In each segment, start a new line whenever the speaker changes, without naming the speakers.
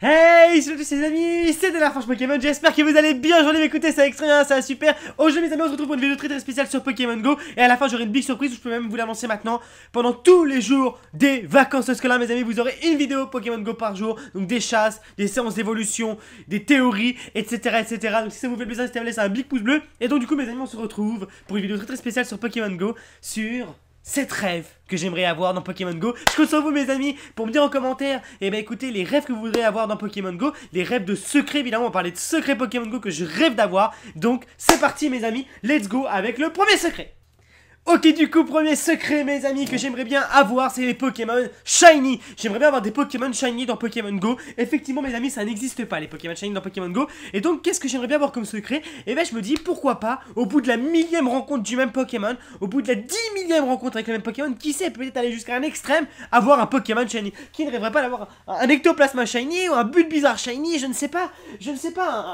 Hey, salut tous les amis, c'est de la Franche Pokémon, j'espère que vous allez bien, j'en ai écouté, ça extrait, ça va super. Aujourd'hui les amis, on se retrouve pour une vidéo très spéciale sur Pokémon Go. Et à la fin j'aurai une big surprise où je peux même vous l'annoncer maintenant. Pendant tous les jours des vacances scolaires mes amis, vous aurez une vidéo Pokémon Go par jour. Donc des chasses, des séances d'évolution, des théories, etc, etc. Donc si ça vous fait plaisir, n'hésitez pas à laisser un big pouce bleu. Et donc du coup mes amis, on se retrouve pour une vidéo très spéciale sur Pokémon Go, sur 7 rêves que j'aimerais avoir dans Pokémon Go. Je compte sur vous mes amis pour me dire en commentaire, et ben écoutez, les rêves que vous voudrez avoir dans Pokémon Go, les rêves de secrets évidemment, on va parler de secrets Pokémon Go que je rêve d'avoir. Donc c'est parti mes amis, let's go avec le premier secret. Ok, du coup, premier secret, mes amis, que j'aimerais bien avoir, c'est les Pokémon Shiny. J'aimerais bien avoir des Pokémon Shiny dans Pokémon Go. Effectivement, mes amis, ça n'existe pas, les Pokémon Shiny dans Pokémon Go. Et donc, qu'est-ce que j'aimerais bien avoir comme secret? Et ben, je me dis, pourquoi pas, au bout de la millième rencontre du même Pokémon, au bout de la 10 millième rencontre avec le même Pokémon, qui sait, peut-être aller jusqu'à un extrême, avoir un Pokémon Shiny. Qui ne rêverait pas d'avoir un Ectoplasma Shiny, ou un Bulbizarre Shiny, je ne sais pas,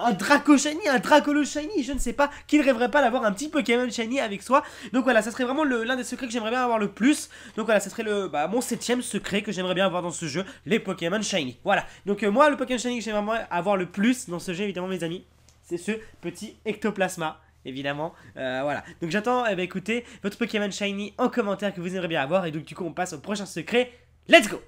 un Draco Shiny, un Dracolo Shiny, je ne sais pas. Qui ne rêverait pas d'avoir un petit Pokémon Shiny avec soi? Donc voilà, ça serait vraiment l'un des secrets que j'aimerais bien avoir le plus. Donc voilà, ça serait mon 7ème secret que j'aimerais bien avoir dans ce jeu, les Pokémon Shiny. Voilà, donc moi le Pokémon Shiny que j'aimerais avoir le plus dans ce jeu évidemment mes amis, c'est ce petit Ectoplasma. Évidemment, voilà. Donc j'attends, écoutez, votre Pokémon Shiny en commentaire que vous aimeriez bien avoir. Et donc du coup on passe au prochain secret. Let's go.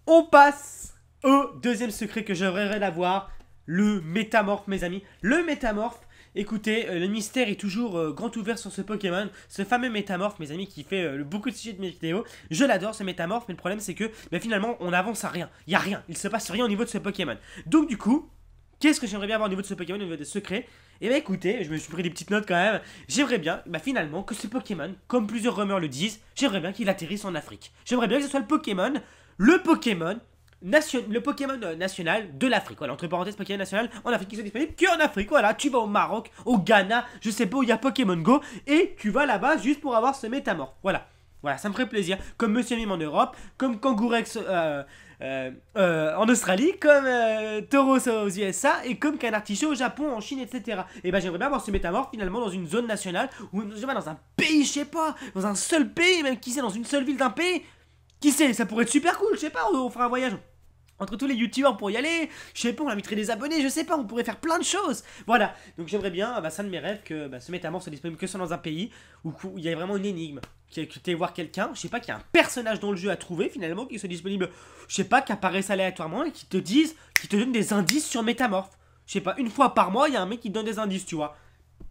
On passe au deuxième secret que j'aimerais avoir, le Métamorphe mes amis. Le Métamorphe. Écoutez, le mystère est toujours grand ouvert sur ce Pokémon, ce fameux Métamorphe, mes amis, qui fait beaucoup de sujets de mes vidéos. Je l'adore ce Métamorphe, mais le problème c'est que finalement on avance à rien. Il n'y a rien, il se passe rien au niveau de ce Pokémon. Donc du coup, qu'est-ce que j'aimerais bien avoir au niveau de ce Pokémon, au niveau des secrets? Et bien écoutez, je me suis pris des petites notes quand même. J'aimerais bien, finalement, que ce Pokémon, comme plusieurs rumeurs le disent, j'aimerais bien qu'il atterrisse en Afrique. J'aimerais bien que ce soit le Pokémon national de l'Afrique. Voilà, entre parenthèses, Pokémon national en Afrique qui sont disponibles qu'en Afrique. Voilà, tu vas au Maroc, au Ghana, je sais pas où il y a Pokémon Go, et tu vas là-bas juste pour avoir ce Métamorphe. Voilà. Voilà, ça me ferait plaisir. Comme Monsieur Mime en Europe, comme Kangourex en Australie, comme Tauros aux USA, et comme Canartichaud au Japon, en Chine, etc. Et ben j'aimerais bien avoir ce Métamorphe finalement dans une zone nationale, ou dans un pays, je sais pas, dans un seul pays, même qui sait, dans une seule ville d'un pays. Qui sait, ça pourrait être super cool, je sais pas, on fera un voyage entre tous les youtubeurs pour y aller, je sais pas, on inviterait des abonnés, je sais pas, on pourrait faire plein de choses. Voilà, donc j'aimerais bien, c'est un de mes rêves, que ce Métamorphe soit disponible que dans un pays où il y a vraiment une énigme, que tu aies voir quelqu'un, je sais pas, qu'il y a un personnage dans le jeu à trouver finalement, qui soit disponible, je sais pas, qui apparaisse aléatoirement et qui te donne des indices sur Métamorphe. Je sais pas, une fois par mois, il y a un mec qui te donne des indices, tu vois,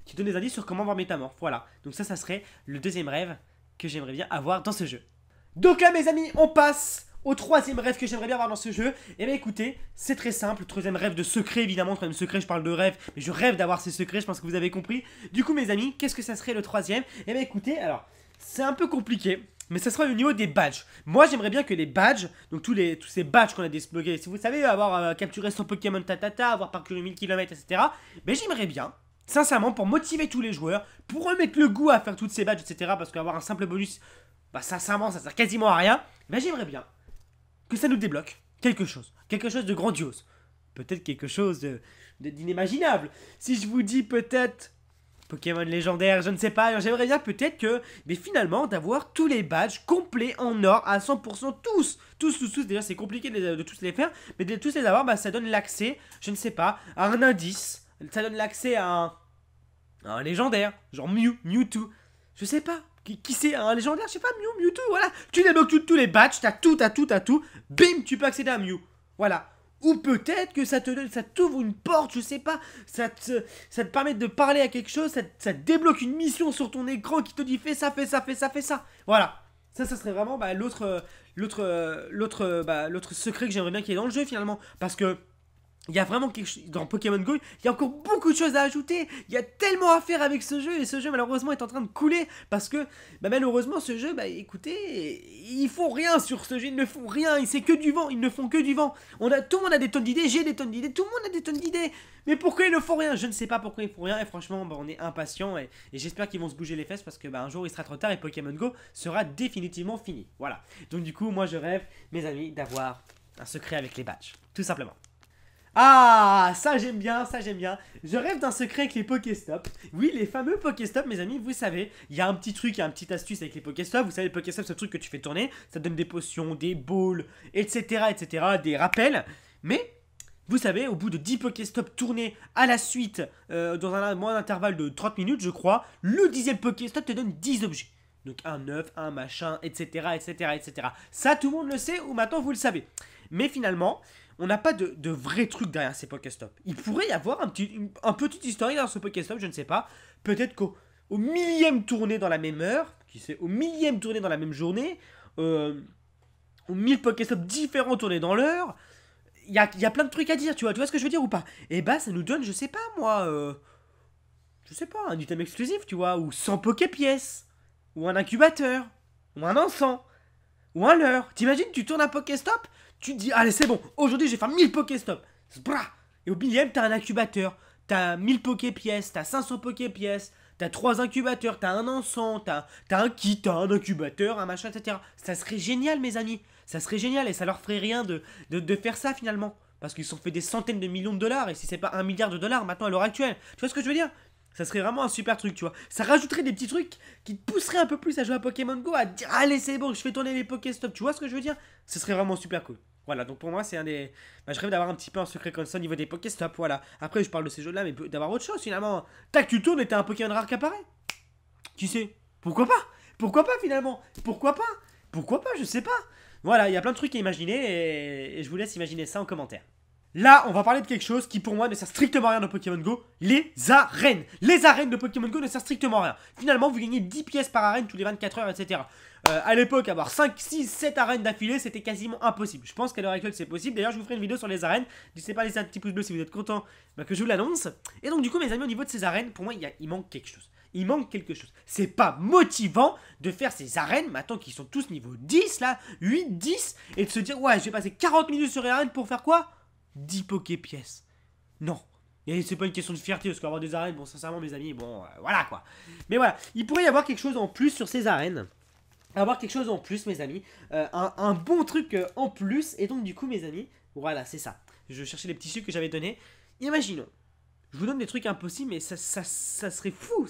qui te donne des indices sur comment voir Métamorphe, voilà. Donc ça serait le deuxième rêve que j'aimerais bien avoir dans ce jeu. Donc là mes amis, on passe au troisième rêve que j'aimerais bien avoir dans ce jeu. Et bien écoutez, c'est très simple, le troisième rêve de secret évidemment, troisième secret, je parle de rêve, mais je rêve d'avoir ces secrets, je pense que vous avez compris. Du coup mes amis, qu'est-ce que ça serait le troisième? Et bien écoutez, alors, c'est un peu compliqué, mais ça sera au niveau des badges. Moi j'aimerais bien que les badges, donc tous ces badges qu'on a débloqués, si vous savez, avoir capturé son Pokémon tatata, avoir parcouru 1000 km, etc. Mais j'aimerais bien, sincèrement, pour motiver tous les joueurs, pour remettre le goût à faire toutes ces badges, etc. Parce qu'avoir un simple bonus, sincèrement, ça sert quasiment à rien. Mais j'aimerais bien que ça nous débloque quelque chose de grandiose, peut-être quelque chose d'inimaginable. Si je vous dis peut-être Pokémon légendaire, je ne sais pas, j'aimerais bien peut-être que, mais finalement, d'avoir tous les badges complets en or à 100%, tous, déjà c'est compliqué de tous les faire, mais de tous les avoir, ça donne l'accès, je ne sais pas, à un indice, ça donne l'accès à un légendaire, genre Mewtwo, je sais pas. Qui c'est un légendaire, je sais pas, Mewtwo, voilà. Tu débloques tous les badges, t'as tout, bim, tu peux accéder à Mew. Voilà. Ou peut-être que ça t'ouvre une porte, je sais pas, ça te permet de parler à quelque chose, ça te débloque une mission sur ton écran qui te dit fais ça, fais ça, fais ça, fais ça. Voilà. Ça serait vraiment l'autre secret que j'aimerais bien qu'il y ait dans le jeu finalement. Parce que il y a vraiment quelque chose dans Pokémon Go, il y a encore beaucoup de choses à ajouter. Il y a tellement à faire avec ce jeu, et ce jeu malheureusement est en train de couler parce que malheureusement ce jeu, écoutez, ils font rien sur ce jeu, ils ne font rien, c'est que du vent, ils ne font que du vent. Tout le monde a des tonnes d'idées, j'ai des tonnes d'idées, tout le monde a des tonnes d'idées. Mais pourquoi ils ne font rien? Je ne sais pas pourquoi ils font rien, et franchement on est impatients, et j'espère qu'ils vont se bouger les fesses parce que un jour il sera trop tard et Pokémon Go sera définitivement fini. Voilà. Donc du coup moi je rêve, mes amis, d'avoir un secret avec les badges, tout simplement. Ah, ça j'aime bien, ça j'aime bien. Je rêve d'un secret avec les Pokéstop. Oui, les fameux Pokéstop, mes amis, vous savez, il y a un petit truc, il y a une petite astuce avec les Pokéstop. Vous savez, les Pokéstop, c'est le truc que tu fais tourner, ça donne des potions, des balls, etc., etc., des rappels. Mais vous savez, au bout de 10 Pokéstop tournés à la suite, dans un moyen intervalle de 30 minutes, je crois, le 10e Pokéstop te donne 10 objets. Donc un œuf, un machin, etc., etc., etc. Ça, tout le monde le sait, ou maintenant vous le savez. Mais finalement, on n'a pas de vrai truc derrière ces Pokéstop. Il pourrait y avoir un petit historique dans ce Pokéstop, je ne sais pas. Peut-être qu'au millième tourné dans la même heure, qui sait, au millième tourné dans la même journée, aux 1000 Pokéstop différents tournés dans l'heure, il y a plein de trucs à dire, tu vois ce que je veux dire ou pas? Et bah ça nous donne, je sais pas moi, je sais pas, un item exclusif, tu vois, ou 100 Poképièces, ou un incubateur, ou un encens, ou un leurre. T'imagines, tu tournes un Pokéstop, tu te dis, allez c'est bon, aujourd'hui je vais faire 1000 Pokéstop. Et au millième, t'as un incubateur, t'as 1000 Poképièces, t'as 500 Poképièces, t'as 3 incubateurs, t'as un encens, t'as un kit, t'as un incubateur, un machin, etc. Ça serait génial, mes amis. Ça serait génial et ça leur ferait rien de faire ça finalement. Parce qu'ils se sont fait des centaines de millions de dollars. Et si c'est pas 1 milliard de dollars maintenant à l'heure actuelle. Tu vois ce que je veux dire? Ça serait vraiment un super truc, tu vois. Ça rajouterait des petits trucs qui te pousseraient un peu plus à jouer à Pokémon Go, à te dire allez c'est bon, je fais tourner les Pokéstop. Tu vois ce que je veux dire? Ce serait vraiment super cool. Voilà, donc pour moi c'est un des... Bah, je rêve d'avoir un petit peu un secret comme ça au niveau des Pokéstop, voilà. Après je parle de ces jeux là, mais d'avoir autre chose finalement. Tac, tu tournes et t'as un Pokémon rare qui apparaît. Qui sait? Pourquoi pas? Pourquoi pas finalement? Pourquoi pas? Pourquoi pas? Je sais pas. Voilà, il y a plein de trucs à imaginer et je vous laisse imaginer ça en commentaire. Là, on va parler de quelque chose qui pour moi ne sert strictement à rien dans Pokémon Go, les arènes. Les arènes de Pokémon Go ne servent strictement à rien. Finalement, vous gagnez 10 pièces par arène tous les 24 heures, etc. À l'époque, avoir 5, 6, 7 arènes d'affilée, c'était quasiment impossible. Je pense qu'à l'heure actuelle, c'est possible. D'ailleurs, je vous ferai une vidéo sur les arènes. N'hésitez pas à laisser un petit pouce bleu si vous êtes content que je vous l'annonce. Et donc, du coup, mes amis, au niveau de ces arènes, pour moi, il manque quelque chose. Il manque quelque chose. C'est pas motivant de faire ces arènes, maintenant qu'ils sont tous niveau 10, là, 8, 10, et de se dire, ouais, je vais passer 40 minutes sur les arènes pour faire quoi? 10 Poképièces. Non. Et c'est pas une question de fierté, parce qu'avoir des arènes, bon, sincèrement, mes amis, bon, voilà, quoi. Mais voilà, il pourrait y avoir quelque chose en plus sur ces arènes. Avoir quelque chose en plus, mes amis. Un bon truc en plus. Et donc, du coup, mes amis, voilà, c'est ça. Je cherchais les petits chiffres que j'avais donnés. Imaginons. Je vous donne des trucs impossibles, mais ça serait fou,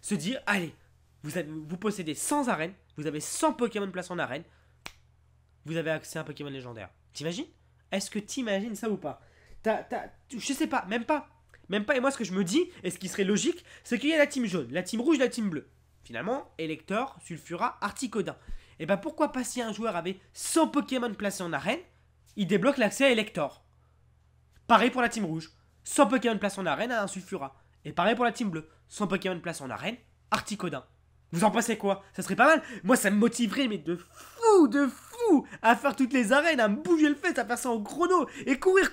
se dire, allez, vous possédez 100 arènes, vous avez 100 Pokémon placés en arène, vous avez accès à un Pokémon légendaire. T'imagines? Est-ce que t'imagines ça ou pas? Je sais pas, même pas. Même pas, et moi ce que je me dis, et ce qui serait logique, c'est qu'il y a la team jaune, la team rouge, la team bleue. Finalement, Elector, Sulfura, Articodin. Et bah pourquoi pas si un joueur avait 100 Pokémon placés en arène, il débloque l'accès à Elector. Pareil pour la team rouge. 100 Pokémon placés en arène à un Sulfura. Et pareil pour la team bleue. 100 Pokémon placés en arène, Articodin. Vous en pensez quoi? Ça serait pas mal? Moi ça me motiverait mais de fou à faire toutes les arènes, à me bouger le fait, à faire ça en chrono. Et courir.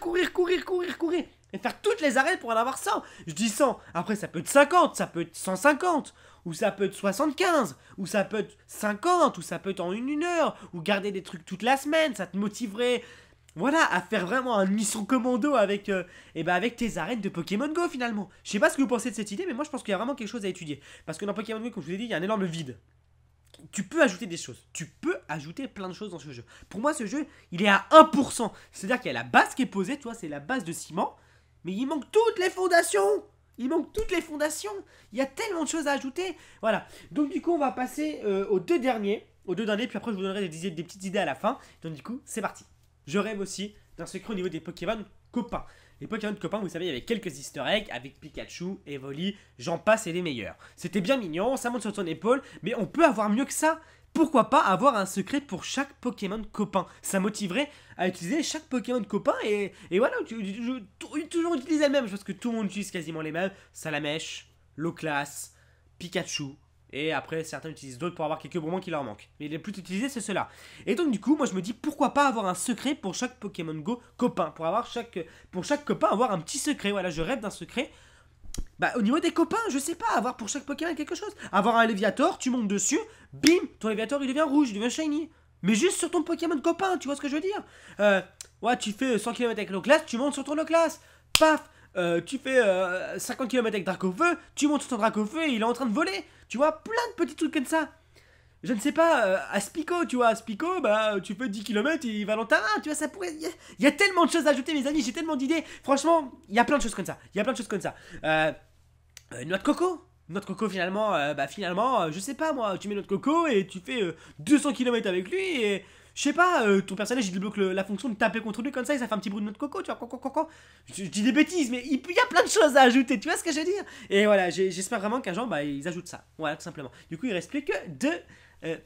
Et faire toutes les arènes pour en avoir 100. Je dis 100, après ça peut être 50, ça peut être 150. Ou ça peut être 75, ou ça peut être 50, ou ça peut être en une heure. Ou garder des trucs toute la semaine, ça te motiverait... Voilà, à faire vraiment une mission commando avec, avec tes arènes de Pokémon Go finalement. Je sais pas ce que vous pensez de cette idée, mais moi je pense qu'il y a vraiment quelque chose à étudier. Parce que dans Pokémon Go, comme je vous l'ai dit, il y a un énorme vide. Tu peux ajouter des choses. Tu peux ajouter plein de choses dans ce jeu. Pour moi, ce jeu, il est à 1%. C'est-à-dire qu'il y a la base qui est posée, tu vois, c'est la base de ciment. Mais il manque toutes les fondations. Il y a tellement de choses à ajouter. Voilà. Donc du coup, on va passer aux deux derniers. Puis après, je vous donnerai des petites idées à la fin. Donc du coup, c'est parti. Je rêve aussi d'un secret au niveau des Pokémon copains. Les Pokémon copains, vous savez, il y avait quelques easter eggs avec Pikachu, Evoli, j'en passe et les meilleurs. C'était bien mignon, ça monte sur ton épaule, mais on peut avoir mieux que ça. Pourquoi pas avoir un secret pour chaque Pokémon copain? Ça motiverait à utiliser chaque Pokémon copain et voilà, toujours utiliser le même. Je pense que tout le monde utilise quasiment les mêmes. Salamèche, Loclas, Pikachu. Et après, certains utilisent d'autres pour avoir quelques bonbons qui leur manquent. Mais les plus utilisés, c'est ceux-là. Et donc, du coup, moi, je me dis, pourquoi pas avoir un secret pour chaque Pokémon Go copain? Pour chaque copain, avoir un petit secret. Voilà, je rêve d'un secret. Bah, au niveau des copains, je sais pas, avoir pour chaque Pokémon quelque chose. Avoir un Léviator, tu montes dessus, bim, ton Léviator, il devient rouge, il devient shiny. Mais juste sur ton Pokémon copain, tu vois ce que je veux dire? Ouais, tu fais 100 km avec Loclas, tu montes sur ton Loclas. Paf! Tu fais 50 km avec Dracofeu, tu montes sur ton Dracofeu et il est en train de voler. Tu vois, plein de petits trucs comme ça. Je ne sais pas, Aspico, tu vois, Aspico, bah tu fais 10 km et il va dans ta main, tu vois, ça pourrait... Il y a tellement de choses à ajouter, mes amis, j'ai tellement d'idées. Franchement, il y a plein de choses comme ça. Noix de coco. Noix de coco, finalement, je sais pas moi, tu mets noix de coco et tu fais 200 km avec lui Je sais pas, ton personnage il débloque la fonction de taper contre lui comme ça et ça fait un petit bruit de noix de coco, tu vois, coco. Je dis des bêtises, mais il y a plein de choses à ajouter, tu vois ce que je veux dire? Et voilà, j'espère vraiment qu'un jour, bah, ils ajoutent ça. Voilà, tout simplement. Du coup, il reste plus que 2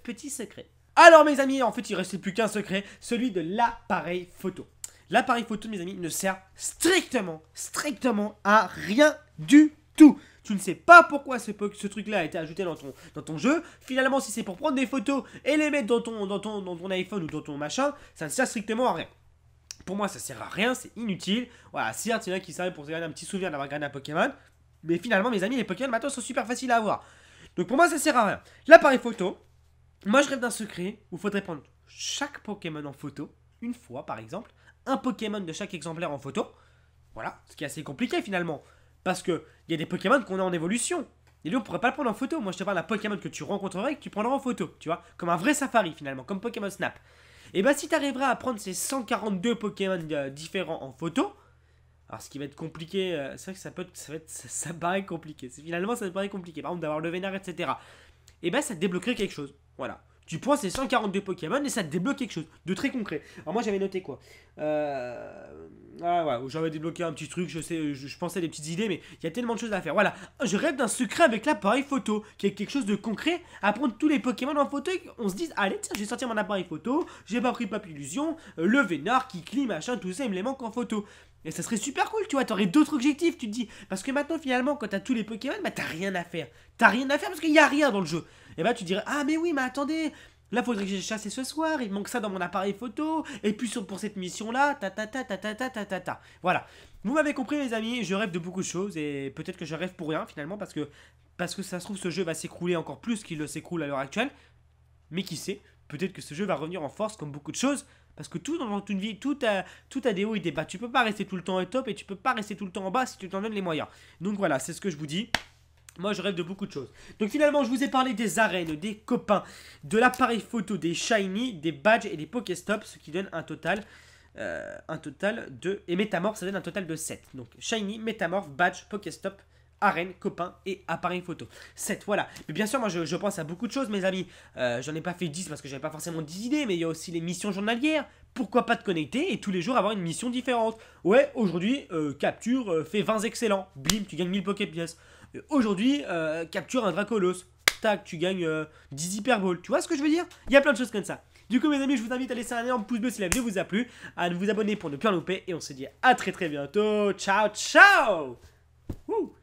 petits secrets. Alors, mes amis, en fait, il reste plus qu'un secret, celui de l'appareil photo. L'appareil photo, mes amis, ne sert strictement à rien du tout. Tu ne sais pas pourquoi ce truc-là a été ajouté dans ton jeu. Finalement, si c'est pour prendre des photos et les mettre dans ton iPhone ou dans ton machin, ça ne sert strictement à rien. Pour moi, ça sert à rien, c'est inutile. Voilà, certes, il y en a qui servent pour se garder un petit souvenir d'avoir gagné un Pokémon. Mais finalement, mes amis, les Pokémon maintenant sont super faciles à avoir. Donc pour moi, ça sert à rien. L'appareil photo, moi je rêve d'un secret où il faudrait prendre chaque Pokémon en photo, une fois par exemple, un Pokémon de chaque exemplaire en photo. Voilà, ce qui est assez compliqué finalement. Parce qu'il y a des Pokémon qu'on a en évolution. Et lui, on pourrait pas le prendre en photo. Moi, je te parle d'un Pokémon que tu rencontrerais et que tu prendras en photo. Tu vois, comme un vrai safari finalement, comme Pokémon Snap. Et bah, si tu arriveras à prendre ces 142 Pokémon différents en photo, alors ce qui va être compliqué, c'est vrai que ça paraît compliqué. Finalement, ça me paraît compliqué. Par exemple, d'avoir le vénère, etc. Et bah, ça te débloquerait quelque chose. Voilà. Tu prends ces 142 Pokémon et ça te débloque quelque chose de très concret. Alors moi j'avais noté quoi ouais, j'avais débloqué un petit truc, je pensais à des petites idées, mais il y a tellement de choses à faire. Voilà, je rêve d'un secret avec l'appareil photo, qui est quelque chose de concret, à prendre tous les Pokémon en photo et qu'on se dise, allez tiens, je vais sortir mon appareil photo, j'ai pas pris Papillusion, le Vénard, Kikli, machin, tout ça, il me les manque en photo. Et ça serait super cool, tu vois, t'aurais d'autres objectifs, tu te dis. Parce que maintenant, finalement, quand t'as tous les Pokémon, bah t'as rien à faire. T'as rien à faire parce qu'il y a rien dans le jeu. Et bah tu dirais, ah mais oui, mais attendez, là faudrait que j'ai chassé ce soir, il me manque ça dans mon appareil photo, et puis pour cette mission-là, ta. Voilà. Vous m'avez compris les amis, je rêve de beaucoup de choses, et peut-être que je rêve pour rien finalement, parce que ça se trouve ce jeu va s'écrouler encore plus qu'il le s'écroule à l'heure actuelle. Mais qui sait, peut-être que ce jeu va revenir en force comme beaucoup de choses. Parce que tout dans une vie, tout a des hauts et des bas. Tu peux pas rester tout le temps au top et tu peux pas rester tout le temps en bas si tu t'en donnes les moyens. Donc voilà, c'est ce que je vous dis. Moi je rêve de beaucoup de choses. Donc finalement je vous ai parlé des arènes, des copains, de l'appareil photo, des shiny, des badges et des Pokéstop. Ce qui donne un total de... Et Métamorph ça donne un total de 7. Donc shiny, Métamorph, badge, Pokéstop, arène, copain et appareil photo. 7, voilà. Mais bien sûr, moi, je pense à beaucoup de choses, mes amis. J'en ai pas fait 10 parce que j'avais pas forcément 10 idées, mais il y a aussi les missions journalières. Pourquoi pas te connecter et tous les jours avoir une mission différente? Ouais, aujourd'hui, capture, fait 20 excellents. Bim, tu gagnes 1000 Poképièces. Aujourd'hui, capture un Dracolos. Tac, tu gagnes 10 Hyperballs. Tu vois ce que je veux dire? Il y a plein de choses comme ça. Du coup, mes amis, je vous invite à laisser un énorme pouce bleu si la vidéo vous a plu, à vous abonner pour ne plus en louper, et on se dit à très bientôt. Ciao, ciao!